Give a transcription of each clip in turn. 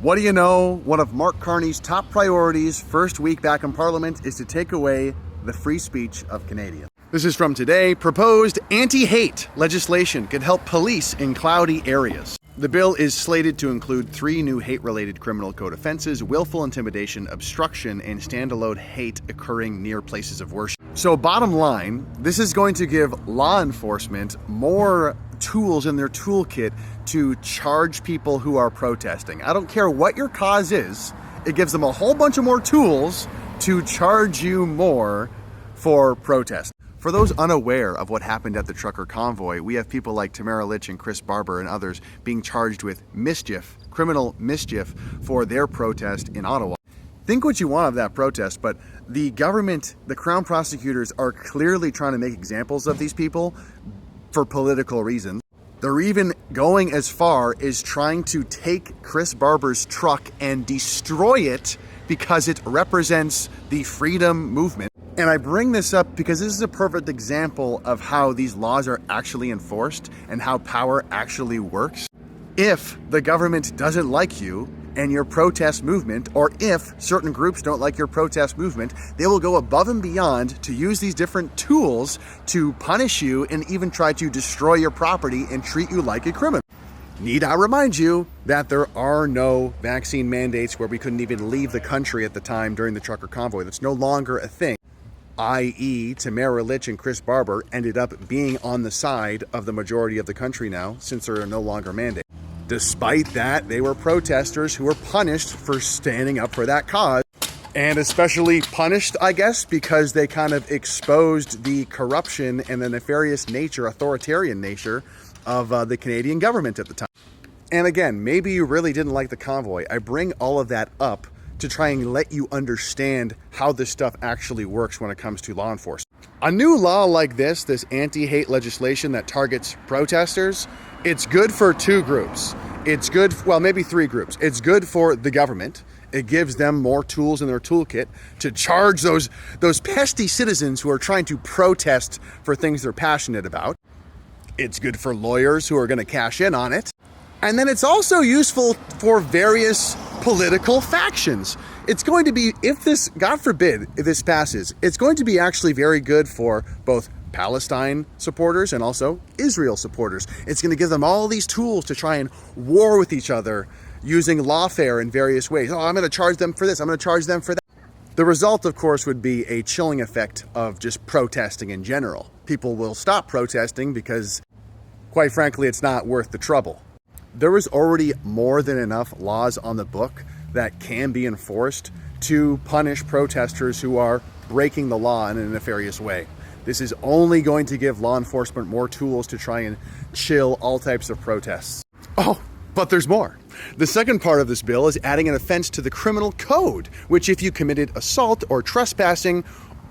What do you know? One of Mark Carney's top priorities first week back in Parliament is to take away the free speech of Canadians. This is from today. Proposed anti-hate legislation could help police in cloudy areas. The bill is slated to include 3 new hate-related criminal code offenses: willful intimidation, obstruction, and standalone hate occurring near places of worship. So bottom line, this is going to give law enforcement more tools in their toolkit to charge people who are protesting. I don't care what your cause is, it gives them a whole bunch of more tools to charge you more for protest. For those unaware of what happened at the trucker convoy, we have people like Tamara Litch and Chris Barber and others being charged with mischief, criminal mischief, for their protest in Ottawa. Think what you want of that protest, but the government, the Crown prosecutors, are clearly trying to make examples of these people for political reasons. They're even going as far as trying to take Chris Barber's truck and destroy it because it represents the freedom movement. And I bring this up because this is a perfect example of how these laws are actually enforced and how power actually works. If the government doesn't like you and your protest movement, or if certain groups don't like your protest movement, they will go above and beyond to use these different tools to punish you and even try to destroy your property and treat you like a criminal. Need I remind you that there are no vaccine mandates where we couldn't even leave the country at the time during the trucker convoy. That's no longer a thing. I.e. Tamara Litch and Chris Barber ended up being on the side of the majority of the country now, since there are no longer mandates. Despite that, they were protesters who were punished for standing up for that cause, and especially punished, I guess, because they kind of exposed the corruption and the nefarious nature, authoritarian nature of the Canadian government at the time. And again, maybe you really didn't like the convoy. I bring all of that up to try and let you understand how this stuff actually works when it comes to law enforcement. A new law like this anti-hate legislation that targets protesters, it's good for 2 groups. It's good, well, maybe 3 groups. It's good for the government. It gives them more tools in their toolkit to charge those pesky citizens who are trying to protest for things they're passionate about. It's good for lawyers who are going to cash in on it. And then it's also useful for various political factions. It's going to be, if this, God forbid, if this passes, it's going to be actually very good for both Palestine supporters and also Israel supporters. It's going to give them all these tools to try and war with each other using lawfare in various ways. Oh, I'm going to charge them for this, I'm going to charge them for that. The result, of course, would be a chilling effect of just protesting in general. People will stop protesting because, quite frankly, it's not worth the trouble. There is already more than enough laws on the book that can be enforced to punish protesters who are breaking the law in a nefarious way. This is only going to give law enforcement more tools to try and chill all types of protests. Oh, but there's more. The second part of this bill is adding an offense to the criminal code, which if you committed assault or trespassing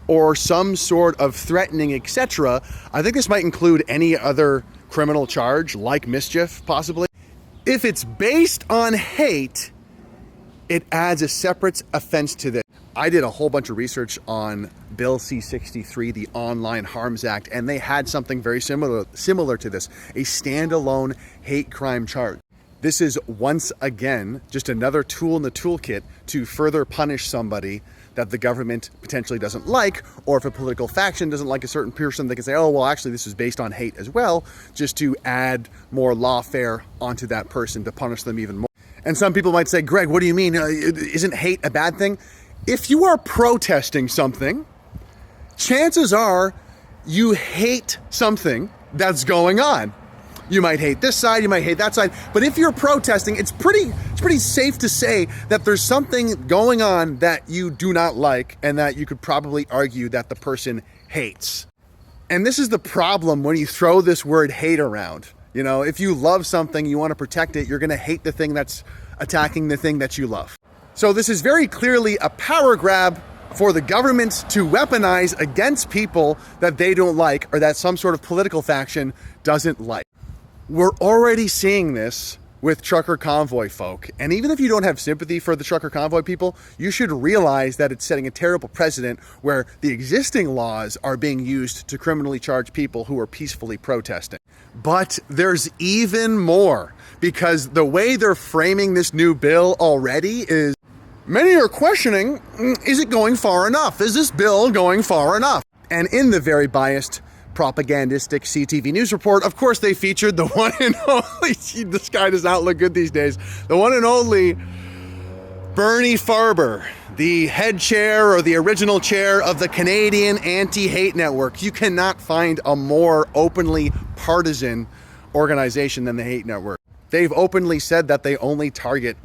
or some sort of threatening, etc., I think this might include any other criminal charge, like mischief, possibly. If it's based on hate, it adds a separate offense to this. I did a whole bunch of research on Bill C-63, the Online Harms Act, and they had something very similar to this, a standalone hate crime charge. This is, once again, just another tool in the toolkit to further punish somebody that the government potentially doesn't like, or if a political faction doesn't like a certain person, they can say, oh, well, actually, this is based on hate as well, just to add more lawfare onto that person to punish them even more. And some people might say, Greg, what do you mean? Isn't hate a bad thing? If you are protesting something, chances are you hate something that's going on. You might hate this side, you might hate that side, but if you're protesting, it's pretty safe to say that there's something going on that you do not like and that you could probably argue that the person hates. And this is the problem when you throw this word hate around. You know, if you love something, you want to protect it, you're going to hate the thing that's attacking the thing that you love. So this is very clearly a power grab for the government to weaponize against people that they don't like or that some sort of political faction doesn't like. We're already seeing this with trucker convoy folk. And even if you don't have sympathy for the trucker convoy people, you should realize that it's setting a terrible precedent where the existing laws are being used to criminally charge people who are peacefully protesting. But there's even more, because the way they're framing this new bill already is, many are questioning, is it going far enough? Is this bill going far enough? And in the very biased, propagandistic CTV News report, of course, they featured the one and only, this guy does not look good these days, the one and only Bernie Farber, the head chair or the original chair of the Canadian Anti-Hate Network. You cannot find a more openly partisan organization than the Hate Network. They've openly said that they only target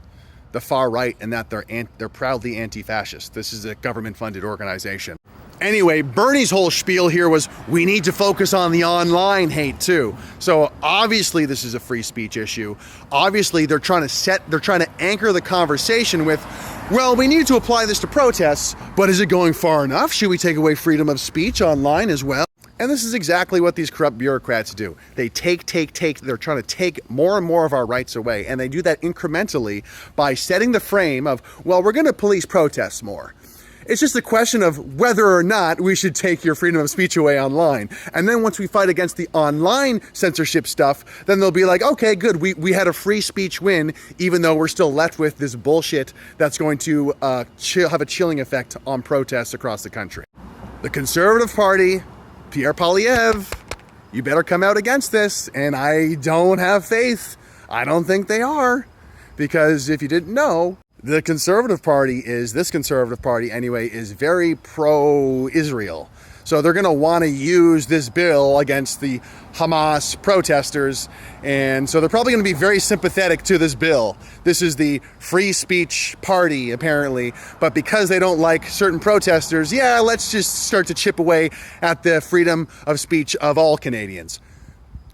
the far right and that they're proudly anti-fascist. This is a government-funded organization. Anyway, Bernie's whole spiel here was, we need to focus on the online hate too. So obviously this is a free speech issue. Obviously they're trying to anchor the conversation with, well, we need to apply this to protests, but is it going far enough? Should we take away freedom of speech online as well? And this is exactly what these corrupt bureaucrats do. They take. They're trying to take more and more of our rights away. And they do that incrementally by setting the frame of, well, we're going to police protests more. It's just a question of whether or not we should take your freedom of speech away online. And then once we fight against the online censorship stuff, then they'll be like, okay, good, we had a free speech win, even though we're still left with this bullshit that's going to have a chilling effect on protests across the country. The Conservative Party, Pierre Polievre, you better come out against this. And I don't have faith. I don't think they are. Because if you didn't know, this Conservative Party is very pro-Israel. So they're going to want to use this bill against the Hamas protesters. And so they're probably going to be very sympathetic to this bill. This is the free speech party, apparently. But because they don't like certain protesters, yeah, let's just start to chip away at the freedom of speech of all Canadians.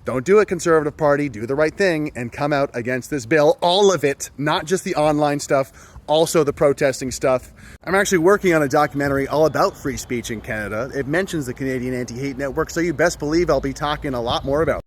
Don't do it, Conservative Party. Do the right thing and come out against this bill. All of it, not just the online stuff, also the protesting stuff. I'm actually working on a documentary all about free speech in Canada. It mentions the Canadian Anti-Hate Network, so you best believe I'll be talking a lot more about it.